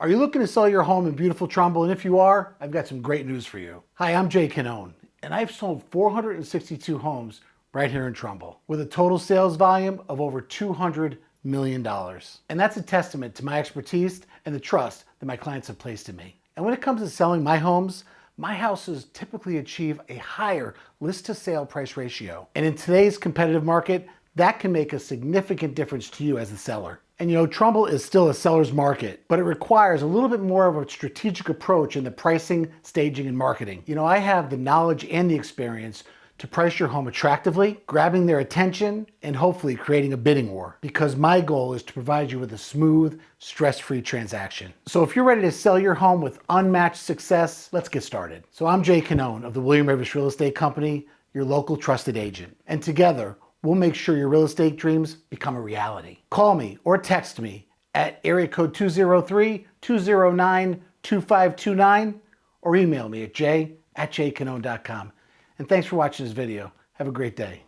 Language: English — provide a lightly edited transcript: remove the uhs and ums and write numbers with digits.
Are you looking to sell your home in beautiful Trumbull? And if you are, I've got some great news for you. Hi, I'm Jay Cannone, and I've sold 462 homes right here in Trumbull with a total sales volume of over $200 million. And that's a testament to my expertise and the trust that my clients have placed in me. And when it comes to selling my homes, my houses typically achieve a higher list to sale price ratio. And in today's competitive market, that can make a significant difference to you as the seller. And you know, Trumbull is still a seller's market, but it requires a little bit more of a strategic approach in the pricing, staging, and marketing. You know, I have the knowledge and the experience to price your home attractively, grabbing their attention, and hopefully creating a bidding war, because my goal is to provide you with a smooth, stress-free transaction. So if you're ready to sell your home with unmatched success, let's get started. So I'm Jay Cannone of the William Rivers Real Estate Company, your local trusted agent. And together, we'll make sure your real estate dreams become a reality. Call me or text me at area code 203-209-2529 or email me at jay@jaycannone.com. And thanks for watching this video. Have a great day.